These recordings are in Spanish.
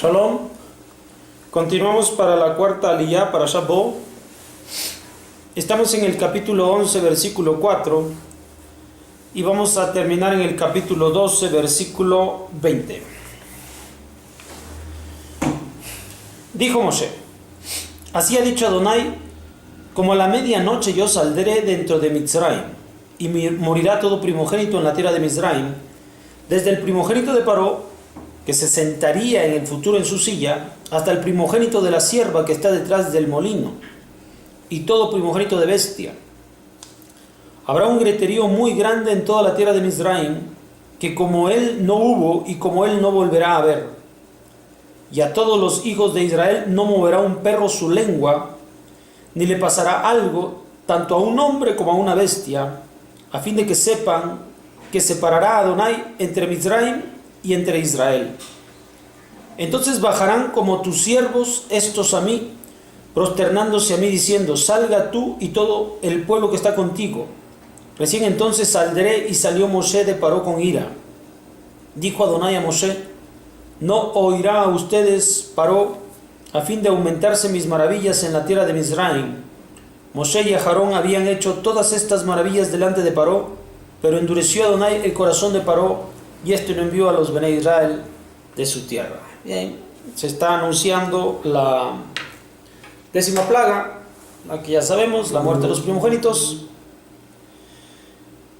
Shalom. Continuamos para la cuarta aliyá, para Shabbat. Estamos en el capítulo 11, versículo 4, y vamos a terminar en el capítulo 12, versículo 20. Dijo Moshe: así ha dicho Adonai, como a la medianoche yo saldré dentro de Mitzrayim, y morirá todo primogénito en la tierra de Mitzrayim, desde el primogénito de Paró, que se sentaría en el futuro en su silla, hasta el primogénito de la sierva que está detrás del molino, y todo primogénito de bestia. Habrá un greterío muy grande en toda la tierra de Mizraim, que como él no hubo y como él no volverá a haber. Y a todos los hijos de Israel no moverá un perro su lengua, ni le pasará algo, tanto a un hombre como a una bestia, a fin de que sepan que separará a Adonai entre Mizraim y entre Israel. Entonces bajarán como tus siervos estos a mí, prosternándose a mí, diciendo: salga tú y todo el pueblo que está contigo. Recién entonces saldré. Y salió Moshe de Paró con ira. Dijo Adonai a Moshe: no oirá a ustedes Paró, a fin de aumentarse mis maravillas en la tierra de Mizraim. Moshe y Aarón habían hecho todas estas maravillas delante de Paró, pero endureció Adonai el corazón de Paró, y esto lo envió a los Bnei Israel de su tierra. Bien, se está anunciando la 10ª plaga, la que ya sabemos, la muerte de los primogénitos.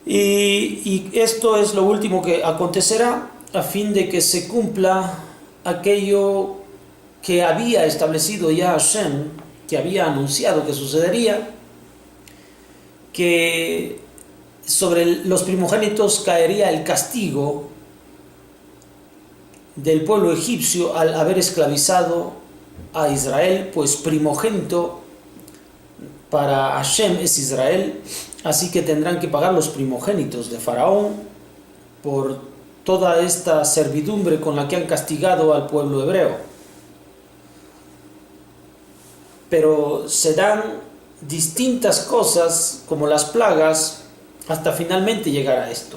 Y esto es lo último que acontecerá, a fin de que se cumpla aquello que había establecido ya Hashem, que había anunciado que sucedería, que sobre los primogénitos caería el castigo del pueblo egipcio al haber esclavizado a Israel, pues primogénito para Hashem es Israel, así que tendrán que pagar los primogénitos de Faraón por toda esta servidumbre con la que han castigado al pueblo hebreo. Pero se dan distintas cosas como las plagas hasta finalmente llegar a esto.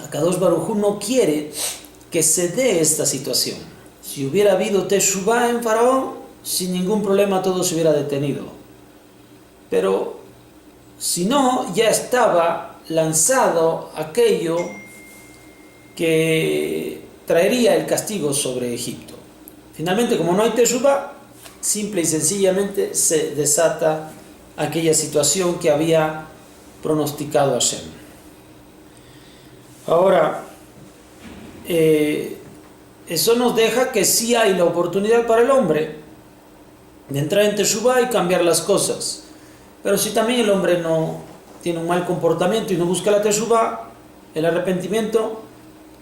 Akadosh Baruj Hu no quiere que se dé esta situación. Si hubiera habido Teshuvá en Faraón, sin ningún problema todo se hubiera detenido. Pero si no, ya estaba lanzado aquello que traería el castigo sobre Egipto. Finalmente, como no hay Teshuvá, simple y sencillamente se desata aquella situación que había pronosticado Hashem. Ahora, eso nos deja que sí hay la oportunidad para el hombre de entrar en Teshuvá y cambiar las cosas. Pero si también el hombre no tiene un mal comportamiento y no busca la Teshuvá, el arrepentimiento,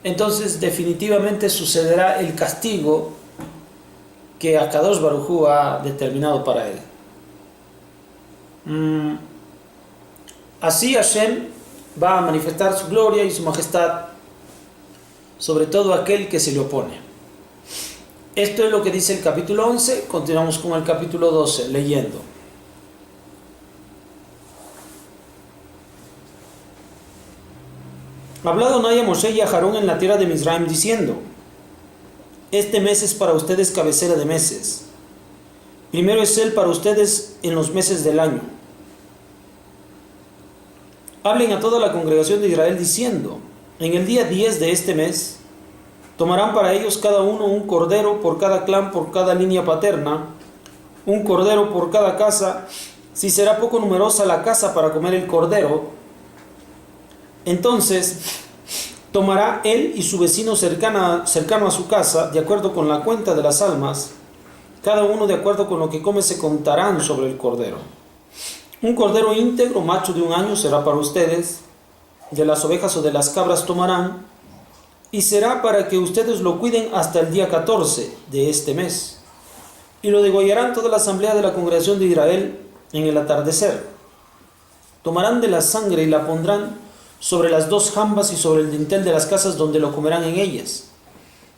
entonces definitivamente sucederá el castigo que Akadosh Baruj Hu ha determinado para él. Así Hashem va a manifestar su gloria y su majestad sobre todo aquel que se le opone. Esto es lo que dice el capítulo 11. Continuamos con el capítulo 12, leyendo. Habló Adonai a Moshe y a Aarón en la tierra de Mizraim, diciendo: este mes es para ustedes cabecera de meses. Primero es él para ustedes en los meses del año. Hablen a toda la congregación de Israel diciendo: en el día 10 de este mes tomarán para ellos cada uno un cordero por cada clan, por cada línea paterna, un cordero por cada casa. Si será poco numerosa la casa para comer el cordero, entonces tomará él y su vecino cercano a su casa, de acuerdo con la cuenta de las almas, cada uno de acuerdo con lo que come se contarán sobre el cordero. Un cordero íntegro, macho de 1 año, será para ustedes. De las ovejas o de las cabras tomarán, y será para que ustedes lo cuiden hasta el día 14 de este mes. Y lo degollarán toda la asamblea de la congregación de Israel en el atardecer. Tomarán de la sangre y la pondrán sobre las 2 jambas y sobre el dintel de las casas donde lo comerán en ellas.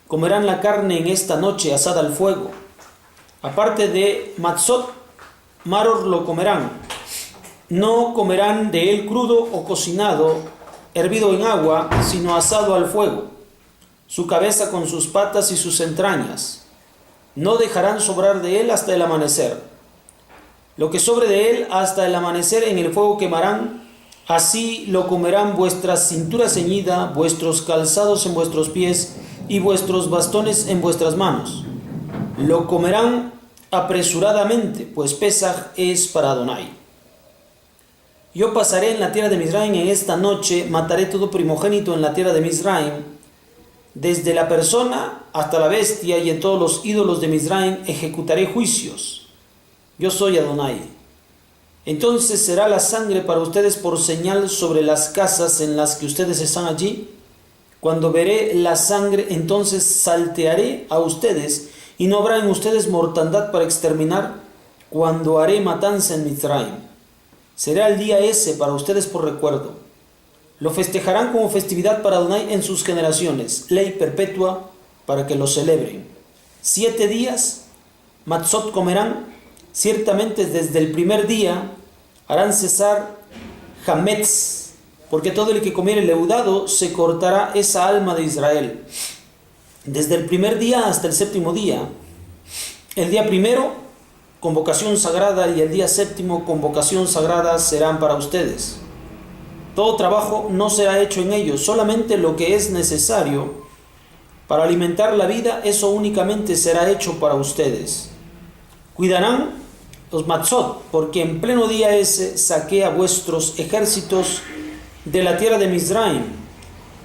Comerán la carne en esta noche asada al fuego. Aparte de matzot, maror lo comerán. No comerán de él crudo o cocinado, hervido en agua, sino asado al fuego. su cabeza con sus patas y sus entrañas. No dejarán sobrar de él hasta el amanecer. Lo que sobre de él hasta el amanecer en el fuego quemarán, así lo comerán vuestra cintura ceñida, vuestros calzados en vuestros pies y vuestros bastones en vuestras manos. Lo comerán apresuradamente, pues Pesaj es para Adonai. Yo pasaré en la tierra de Mizraim en esta noche, mataré todo primogénito en la tierra de Mizraim, desde la persona hasta la bestia, y en todos los ídolos de Mizraim ejecutaré juicios. Yo soy Adonai. Entonces será la sangre para ustedes por señal sobre las casas en las que ustedes están allí. Cuando veré la sangre, entonces saltearé a ustedes, y no habrá en ustedes mortandad para exterminar, cuando haré matanza en Mizraim. Será el día ese para ustedes por recuerdo. Lo festejarán como festividad para Adonai en sus generaciones, ley perpetua para que lo celebren. 7 días, matzot comerán, ciertamente desde el primer día harán cesar hametz, porque todo el que comiere leudado se cortará esa alma de Israel. Desde el primer día hasta el 7º día. El día primero, convocación sagrada, y el día 7º, convocación sagrada serán para ustedes. Todo trabajo no será hecho en ellos, solamente lo que es necesario para alimentar la vida, eso únicamente será hecho para ustedes. Cuidarán los matzot, porque en pleno día ese saqué a vuestros ejércitos de la tierra de Mizraim.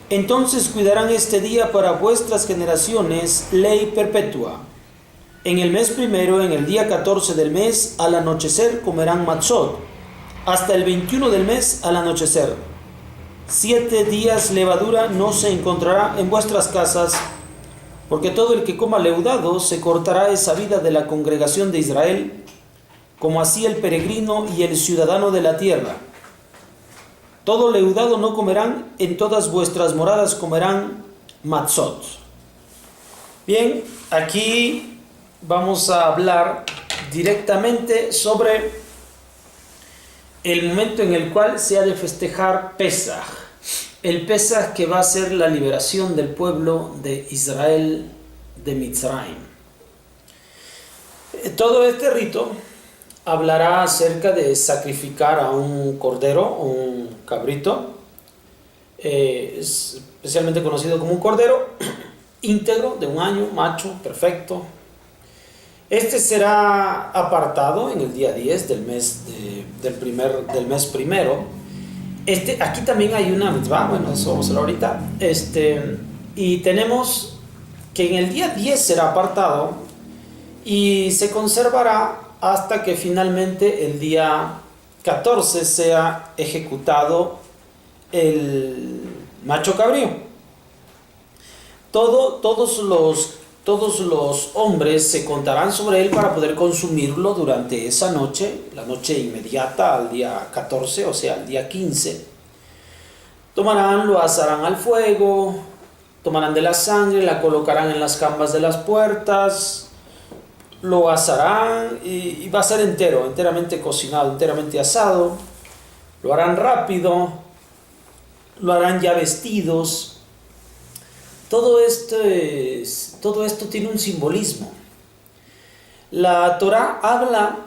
Entonces cuidarán este día para vuestras generaciones, ley perpetua. En el mes primero, en el día 14 del mes, al anochecer comerán matzot, hasta el 21 del mes al anochecer. 7 días levadura no se encontrará en vuestras casas, porque todo el que coma leudado se cortará esa vida de la congregación de Israel, como así el peregrino y el ciudadano de la tierra. Todo leudado no comerán, en todas vuestras moradas comerán matzot. Bien, aquí vamos a hablar directamente sobre el momento en el cual se ha de festejar Pesaj. El Pesaj, que va a ser la liberación del pueblo de Israel de Mitzrayim. Todo este rito hablará acerca de sacrificar a un cordero, un cabrito, especialmente conocido como un cordero íntegro de 1 año, macho, perfecto. Este será apartado en el día 10 del mes, del mes primero. Aquí también hay una mitzvah, bueno, eso vamos a hablar ahorita. Y tenemos que en el día 10 será apartado y se conservará hasta que finalmente el día 14 sea ejecutado el macho cabrío. Todos los hombres se contarán sobre él para poder consumirlo durante esa noche, la noche inmediata al día 14, o sea, al día 15. Tomarán, lo asarán al fuego, tomarán de la sangre, la colocarán en las jambas de las puertas, lo asarán y va a ser enteramente cocinado, enteramente asado. Lo harán rápido, lo harán ya vestidos. Todo esto tiene un simbolismo. La Torá habla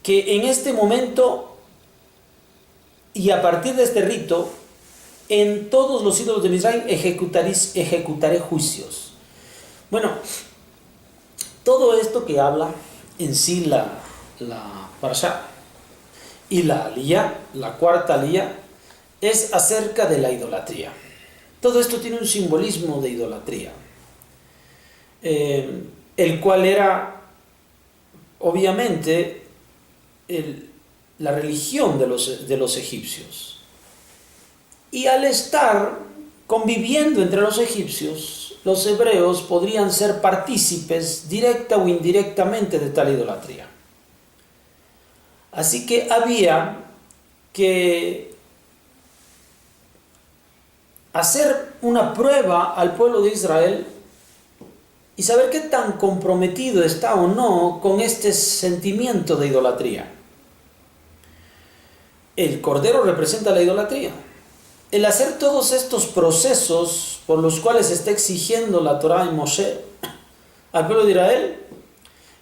que en este momento y a partir de este rito, en todos los ídolos de Mizraim ejecutaré juicios. Bueno, todo esto que habla en sí la Parashá y la aliyá, la cuarta aliyá, es acerca de la idolatría. Todo esto tiene un simbolismo de idolatría, el cual era obviamente la religión de los egipcios. Y al estar conviviendo entre los egipcios, los hebreos podrían ser partícipes directa o indirectamente de tal idolatría. Así que había que hacer una prueba al pueblo de Israel y saber qué tan comprometido está o no con este sentimiento de idolatría. El cordero representa la idolatría. el hacer todos estos procesos por los cuales está exigiendo la Torá en Moshe al pueblo de Israel,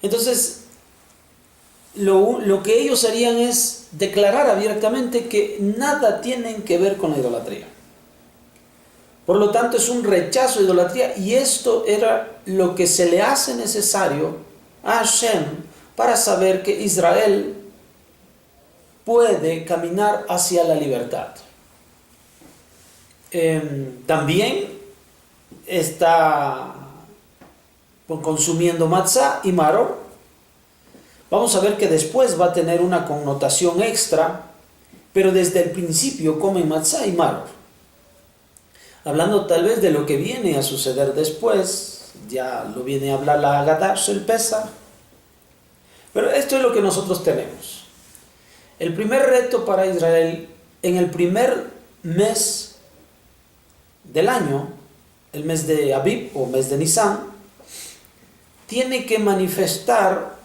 entonces lo que ellos harían es declarar abiertamente que nada tienen que ver con la idolatría. Por lo tanto, es un rechazo a idolatría, y esto era lo que se le hace necesario a Hashem para saber que Israel puede caminar hacia la libertad. También está consumiendo matzá y maror. Vamos a ver que después va a tener una connotación extra, pero desde el principio comen matzá y maror. Hablando tal vez de lo que viene a suceder después, ya lo viene a hablar la Haggadah, el Pesach. Pero esto es lo que nosotros tenemos. El primer reto para Israel en el primer mes del año, el mes de Abib o mes de Nisan, tiene que manifestar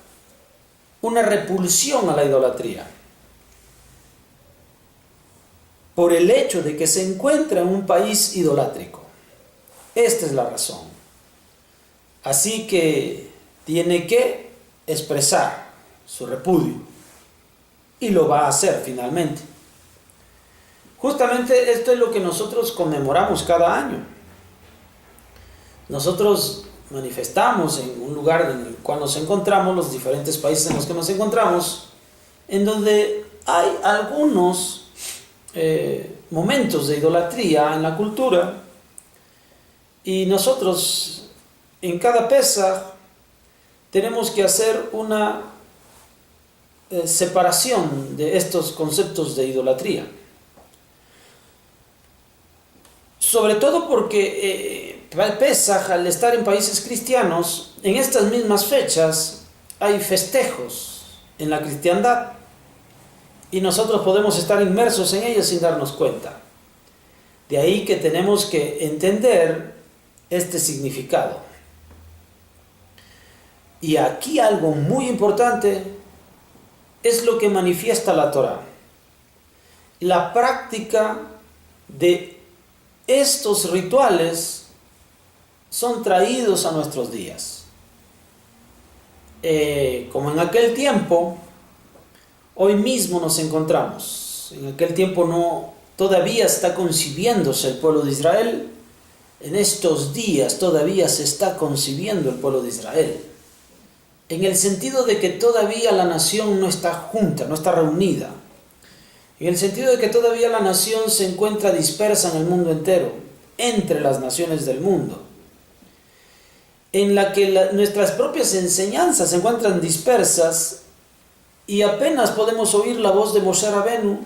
una repulsión a la idolatría, por el hecho de que se encuentra en un país idolátrico. Esta es la razón. Así que tiene que expresar su repudio, y lo va a hacer finalmente. Justamente esto es lo que nosotros conmemoramos cada año. Nosotros manifestamos en un lugar en el cual nos encontramos, los diferentes países en los que nos encontramos, en donde hay algunos momentos de idolatría en la cultura, y nosotros en cada Pesach tenemos que hacer una separación de estos conceptos de idolatría, sobre todo porque Pesach, al estar en países cristianos, en estas mismas fechas hay festejos en la cristiandad, y nosotros podemos estar inmersos en ellos sin darnos cuenta. De ahí que tenemos que entender este significado. Y aquí algo muy importante es lo que manifiesta la Torá. La práctica de estos rituales son traídos a nuestros días. Como en aquel tiempo, hoy mismo nos encontramos. En aquel tiempo todavía está concibiéndose el pueblo de Israel. En estos días todavía se está concibiendo el pueblo de Israel. En el sentido de que todavía la nación no está junta, no está reunida. En el sentido de que todavía la nación se encuentra dispersa en el mundo entero, entre las naciones del mundo. En la que nuestras propias enseñanzas se encuentran dispersas, y apenas podemos oír la voz de Moshe Rabenu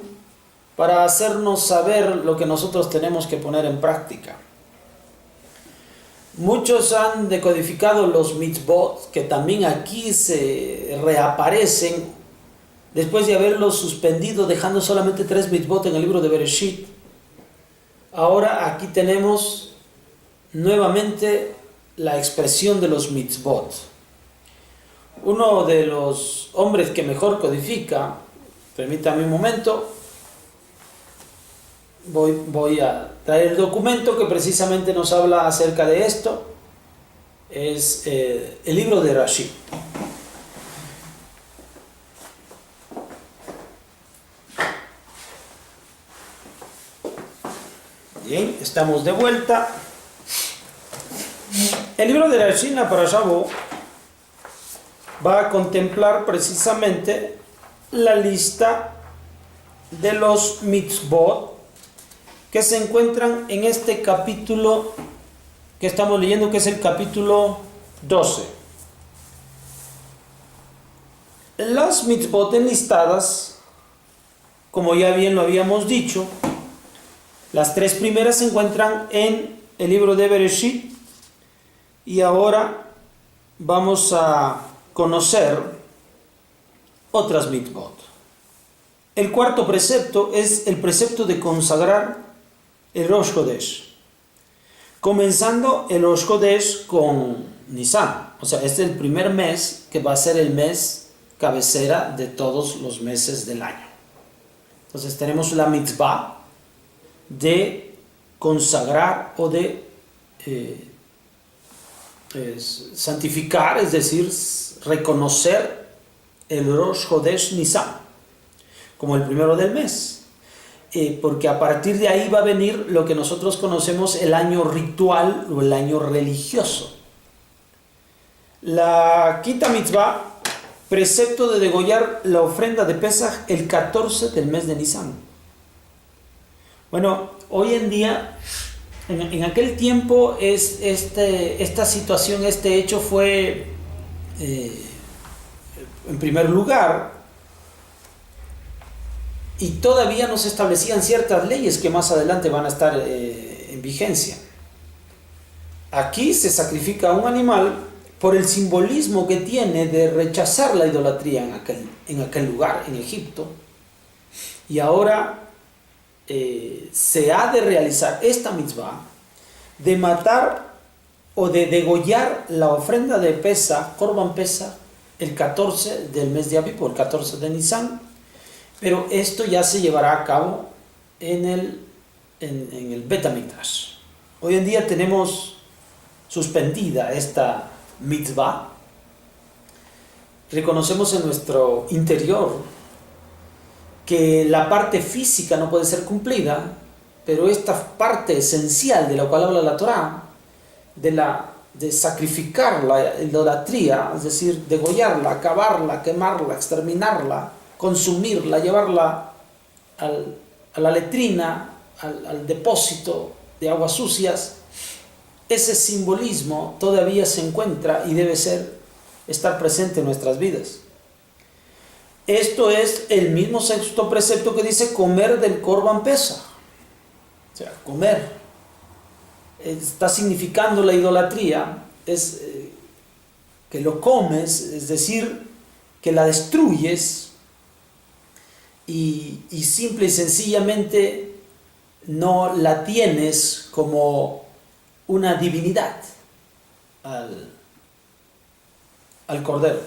para hacernos saber lo que nosotros tenemos que poner en práctica. Muchos han decodificado los mitzvot, que también aquí se reaparecen después de haberlos suspendido, dejando solamente 3 mitzvot en el libro de Bereshit. Ahora aquí tenemos nuevamente la expresión de los mitzvot. Uno de los hombres que mejor codifica, permítame un momento, voy a traer el documento que precisamente nos habla acerca de esto. Es el libro de Rashi. Bien, estamos de vuelta. El libro de Rashi, la Parashá Bo, va a contemplar precisamente la lista de los mitzvot que se encuentran en este capítulo que estamos leyendo, que es el capítulo 12. Las mitzvot enlistadas, como ya bien lo habíamos dicho, las 3 primeras se encuentran en el libro de Bereshit, y ahora vamos a conocer otras mitzvot. El cuarto precepto es el precepto de consagrar el Rosh Chodesh, comenzando el Rosh Chodesh con Nisan. O sea, este es el primer mes que va a ser el mes cabecera de todos los meses del año. Entonces tenemos la mitzvah de consagrar o de santificar, es decir, reconocer el Rosh Chodesh Nisan como el primero del mes, porque a partir de ahí va a venir lo que nosotros conocemos el año ritual o el año religioso. La quinta mitzvah, precepto de degollar la ofrenda de Pesaj el 14 del mes de Nisan. Bueno, hoy en día, en aquel tiempo, esta situación, este hecho fue, en primer lugar, y todavía no se establecían ciertas leyes que más adelante van a estar en vigencia. Aquí se sacrifica un animal por el simbolismo que tiene de rechazar la idolatría en aquel lugar, en Egipto. Y ahora se ha de realizar esta mitzvah de matar o de degollar la ofrenda de Pesaj, Korban Pesaj, el 14 del mes de Aviv, o el 14 de Nisan, pero esto ya se llevará a cabo en el Bet HaMikdash. Hoy en día tenemos suspendida esta mitzvah. Reconocemos en nuestro interior que la parte física no puede ser cumplida, pero esta parte esencial de la cual habla la Torá, de sacrificar la idolatría, es decir, degollarla, acabarla, quemarla, exterminarla, consumirla, llevarla a la letrina, al depósito de aguas sucias, ese simbolismo todavía se encuentra y debe estar presente en nuestras vidas. Esto es el mismo sexto precepto que dice comer del Korban Pesaj. O sea, comer está significando la idolatría, es que lo comes, es decir, que la destruyes y simple y sencillamente no la tienes como una divinidad al Cordero.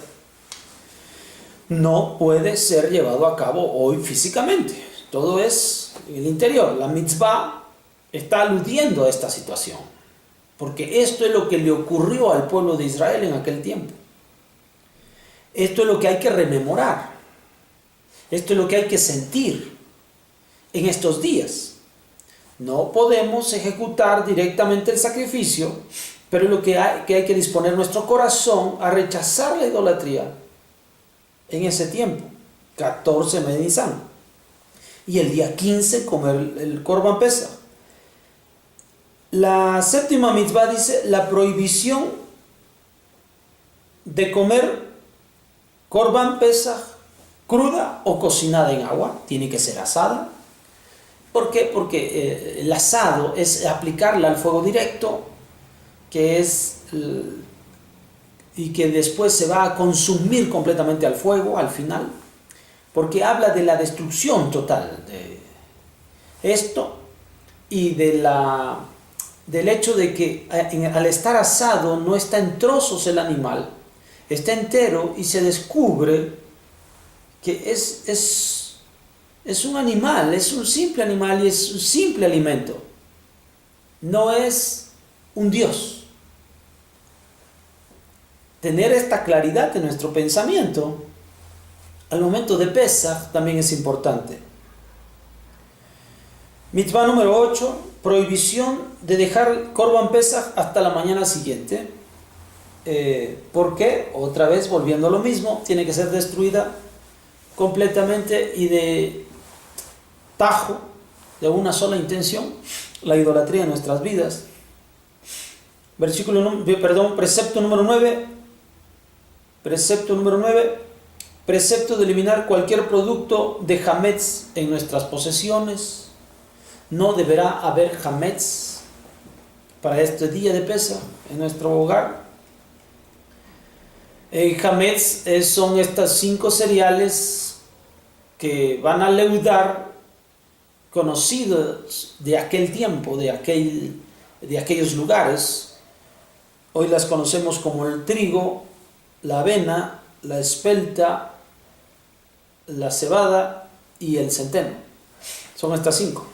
No puede ser llevado a cabo hoy físicamente. Todo es en el interior. La mitzvah está aludiendo a esta situación, porque esto es lo que le ocurrió al pueblo de Israel en aquel tiempo. Esto es lo que hay que rememorar. Esto es lo que hay que sentir en estos días. No podemos ejecutar directamente el sacrificio, pero es lo que hay que disponer nuestro corazón a rechazar la idolatría en ese tiempo, 14 de Nisan. Y el día 15 comer el Korban Pesaj. La séptima mitzvah dice la prohibición de comer Korban Pesaj cruda o cocinada en agua. Tiene que ser asada. ¿Por qué? Porque el asado es aplicarla al fuego directo, que es y que después se va a consumir completamente al fuego al final, porque habla de la destrucción total de esto y del hecho de que al estar asado no está en trozos el animal, está entero y se descubre que es un animal, es un simple animal y es un simple alimento, no es un Dios. Tener esta claridad en nuestro pensamiento al momento de Pesaj también es importante. Mitzvah número 8, prohibición de dejar Korban Pesaj hasta la mañana siguiente. ¿Por qué? Otra vez volviendo a lo mismo, tiene que ser destruida completamente y de tajo, de una sola intención, la idolatría en nuestras vidas. Precepto número 9. Precepto número 9, precepto de eliminar cualquier producto de hametz en nuestras posesiones. No deberá haber hametz para este día de Pesaj en nuestro hogar. Hametz son estas 5 cereales que van a leudar, conocidos de aquel tiempo, de aquellos lugares. Hoy las conocemos como el trigo, la avena, la espelta, la cebada y el centeno. Son estas 5.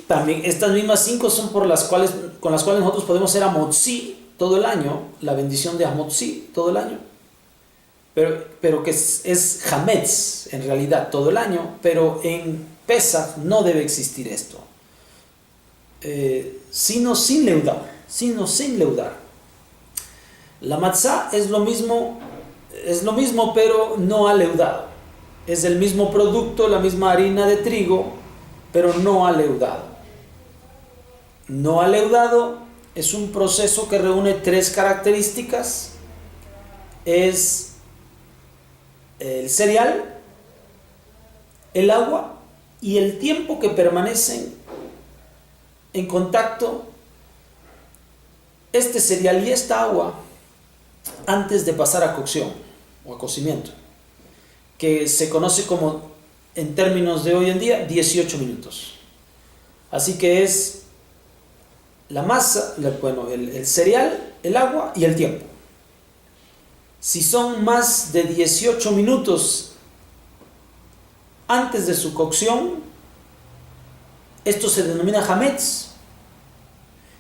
También estas mismas 5 son con las cuales nosotros podemos ser Amotzi todo el año, la bendición de Amotzi todo el año. Pero que es Hametz en realidad todo el año, pero en Pesach no debe existir esto. Sino sin leudar. La matzá es lo mismo, pero no aleudado. Es el mismo producto, la misma harina de trigo, pero no aleudado. No aleudado es un proceso que reúne 3 características. Es el cereal, el agua y el tiempo que permanecen en contacto este cereal y esta agua antes de pasar a cocción o a cocimiento, que se conoce como, en términos de hoy en día, 18 minutos. Así que es la masa, el cereal, el agua y el tiempo. Si son más de 18 minutos antes de su cocción, esto se denomina hametz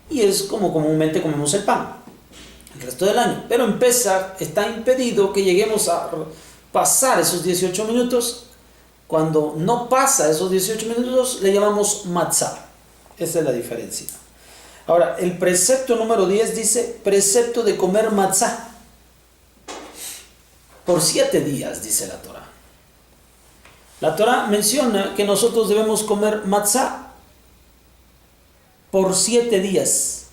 y es como comúnmente comemos el pan el resto del año. Pero en Pesach está impedido que lleguemos a pasar esos 18 minutos. Cuando no pasa esos 18 minutos le llamamos matzah. Esa es la diferencia. Ahora, el precepto número 10 dice precepto de comer matzah por 7 días, dice la Torah. La Torah menciona que nosotros debemos comer matzah por 7 días.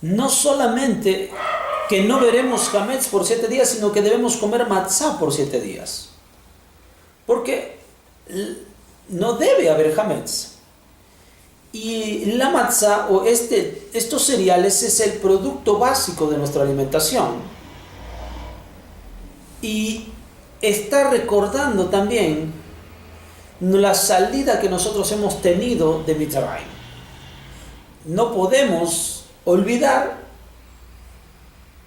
No solamente que no veremos hametz por 7 días, sino que debemos comer matzah por 7 días. Porque no debe haber hametz. Y la matzah o estos cereales es el producto básico de nuestra alimentación. Y está recordando también la salida que nosotros hemos tenido de Mitzrayim. No podemos olvidar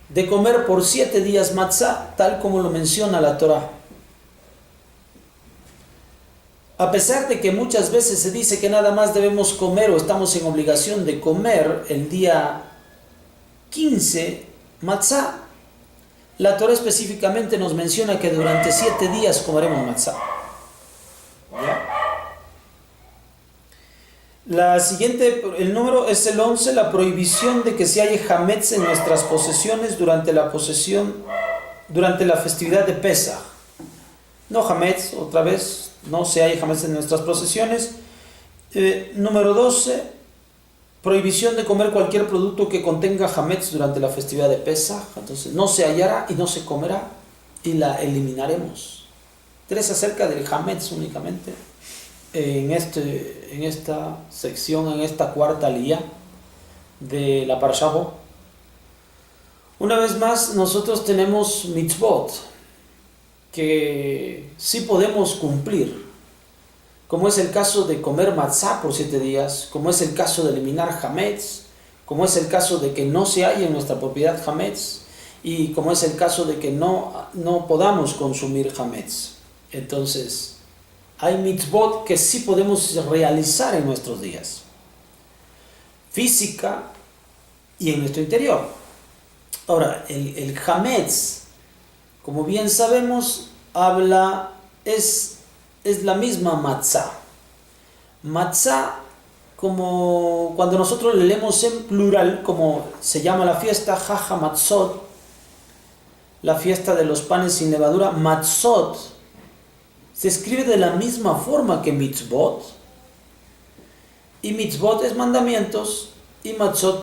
de comer por 7 días matzah, tal como lo menciona la Torah. A pesar de que muchas veces se dice que nada más debemos comer o estamos en obligación de comer el día 15 matzah, la Torah específicamente nos menciona que durante 7 días comeremos matzah. ¿Ya? La siguiente, el número es el 11, la prohibición de que se haya hametz en nuestras posesiones durante la festividad de Pesach. No hametz, otra vez, no se haya hametz en nuestras posesiones. Número 12, prohibición de comer cualquier producto que contenga hametz durante la festividad de Pesach. Entonces, no se hallará y no se comerá y la eliminaremos. 3 acerca del hametz únicamente. En esta sección, en esta cuarta aliyá de la Parashá Bo. Una vez más, nosotros tenemos mitzvot que sí podemos cumplir, como es el caso de comer matzah por 7 días, como es el caso de eliminar hametz, como es el caso de que no se haya en nuestra propiedad hametz, y como es el caso de que no podamos consumir hametz. Entonces, hay mitzvot que sí podemos realizar en nuestros días, física y en nuestro interior. Ahora, el hametz, como bien sabemos, es la misma matzah. Matzah, como cuando nosotros le leemos en plural, como se llama la fiesta, Haja Matzot, la fiesta de los panes sin levadura, matzot, se escribe de la misma forma que mitzvot, y mitzvot es mandamientos, y matzot